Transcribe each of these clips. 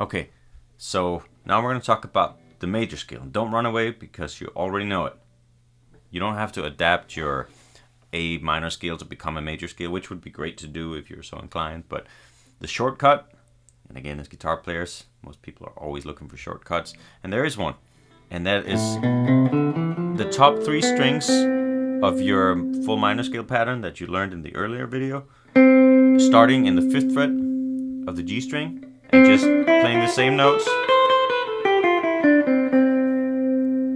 Okay, so now we're going to talk about the major scale. Don't run away because you already know it. You don't have to adapt your A minor scale to become a major scale, which would be great to do if you're so inclined. But the shortcut, and again, as guitar players, most people are always looking for shortcuts, and there is one, and that is the top 3 strings of your full minor scale pattern that you learned in the earlier video, starting in the 5th fret of the G string and just playing the same notes,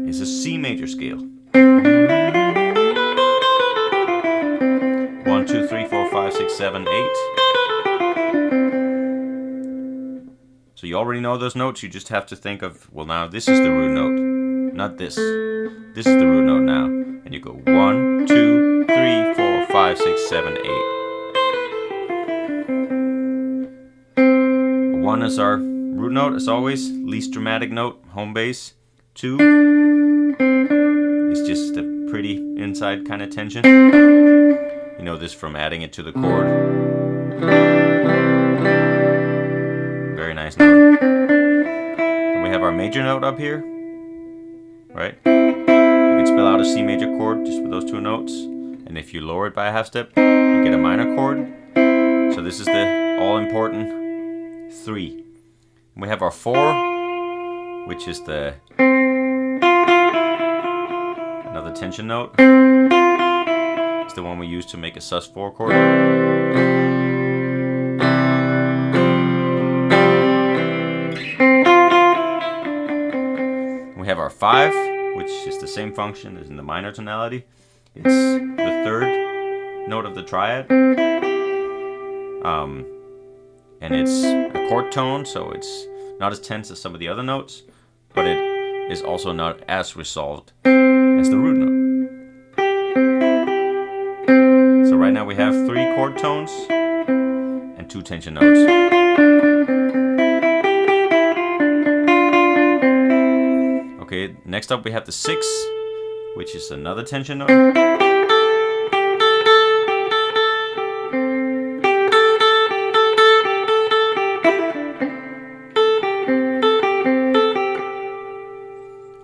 is a C major scale. 1, 2, 3, 4, 5, 6, 7, 8. So you already know those notes. You just have to think of, well, now this is the root note, not this. This is the root note now. And you go 1, 2, 3, 4, 5, 6, 7, 8. 1 is our root note, as always, least dramatic note, home bass. 2 is just a pretty inside kind of tension. You know this from adding it to the chord. Very nice note. Then we have our major note up here, right? You can spell out a C major chord just with those 2 notes. And if you lower it by a half step, you get a minor chord. So this is the all-important 3. We have our 4, which is another tension note. It's the one we use to make a sus4 chord. We have our 5, which is the same function as in the minor tonality. It's the 3rd note of the triad. And it's a chord tone, so it's not as tense as some of the other notes, but it is also not as resolved as the root note. So right now we have 3 chord tones and 2 tension notes. Okay, next up we have the 6, which is another tension note.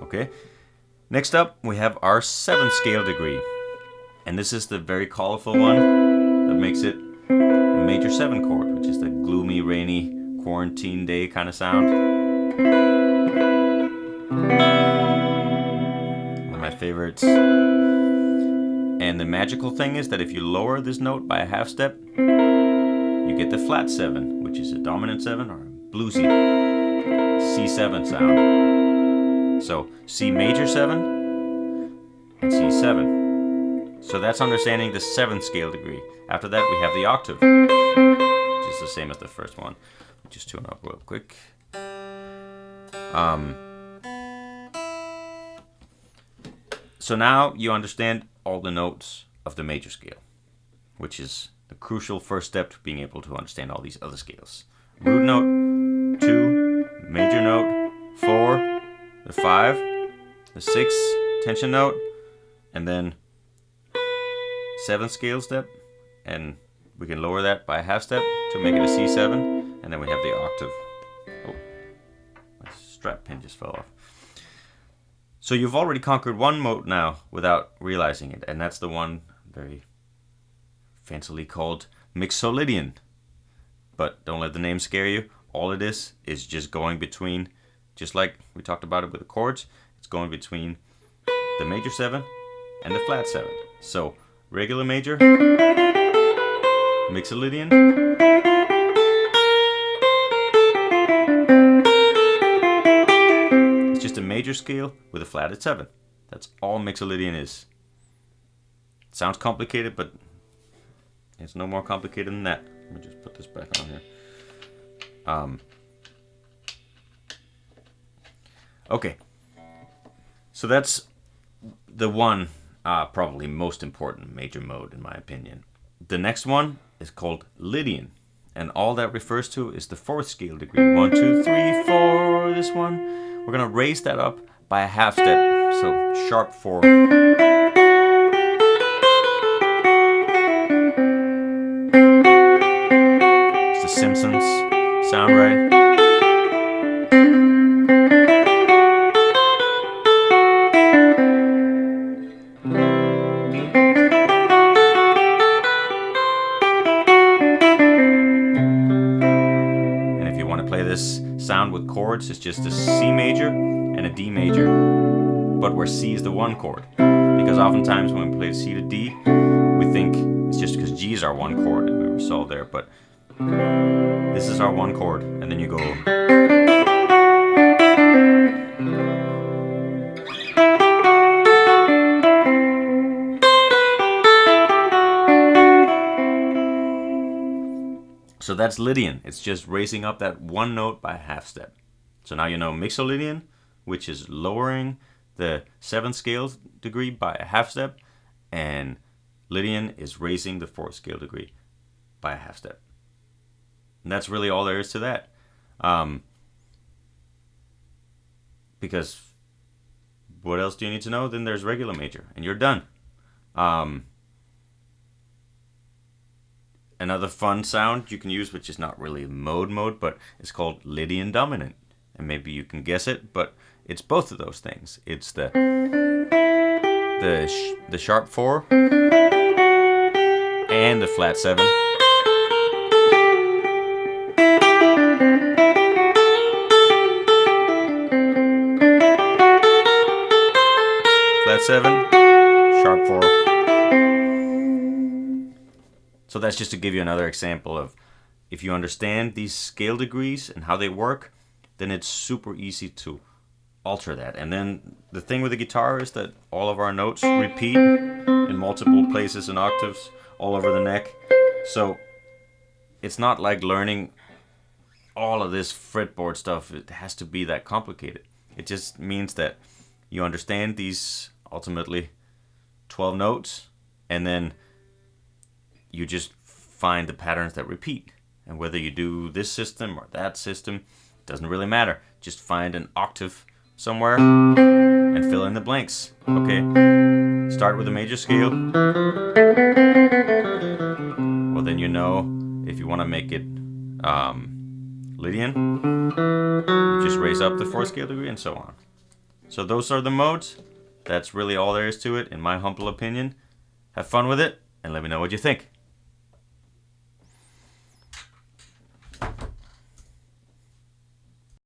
Okay. Next up, we have our 7th scale degree. And this is the very colorful one that makes it a major 7 chord, which is the gloomy, rainy, quarantine day kind of sound. One of my favorites. And the magical thing is that if you lower this note by a half step, you get the flat 7, which is a dominant 7 or a bluesy C7 sound. So C major 7 and C7. So that's understanding the 7th scale degree. After that we have the octave, which is the same as the first one. Just tune up real quick. So now you understand all the notes of the major scale, which is the crucial first step to being able to understand all these other scales. Root note, 2, major note, 4, the 5, the 6 tension note, and then 7th scale step, and we can lower that by a half step to make it a C7, and then we have the octave. Oh, my strap pin just fell off. So you've already conquered one note now without realizing it, and that's the one very fancily called mixolydian. But don't let the name scare you. All it is just going between, just like we talked about it with the chords, it's going between the major 7 and the flat 7. So regular major, mixolydian, it's just a major scale with a flatted 7. That's all mixolydian is. It sounds complicated, but it's no more complicated than that. Let me just put this back on here. Okay, so that's the one probably most important major mode in my opinion. The next one is called Lydian, and all that refers to is the 4th scale degree. 1, 2, 3, 4. This one, we're gonna raise that up by a half step. So sharp 4. It's the Simpsons sound, right? And if you want to play this sound with chords, it's just a C major and a D major, but where C is the one chord. Because oftentimes when we play C to D, we think it's just because G is our one chord and we were solved there, but this is our one chord, and then you go. So that's Lydian. It's just raising up that one note by a half step. So now you know Mixolydian, which is lowering the 7th scale degree by a half step, and Lydian is raising the 4th scale degree by a half step. And that's really all there is to that. Because what else do you need to know? Then there's regular major, and you're done. Another fun sound you can use, which is not really mode, but it's called Lydian dominant. And maybe you can guess it, but it's both of those things. It's the sharp 4 and the flat 7. Flat 7, sharp 4. So that's just to give you another example of, if you understand these scale degrees and how they work, then it's super easy to alter that. And then the thing with the guitar is that all of our notes repeat in multiple places and octaves all over the neck. So it's not like learning all of this fretboard stuff. It has to be that complicated. It just means that you understand these ultimately 12 notes, and then you just find the patterns that repeat. And whether you do this system or that system, doesn't really matter. Just find an octave somewhere and fill in the blanks. Okay, start with a major scale. Well, then you know if you want to make it Lydian, you just raise up the 4th scale degree and so on. So those are the modes. That's really all there is to it, in my humble opinion. Have fun with it, and let me know what you think.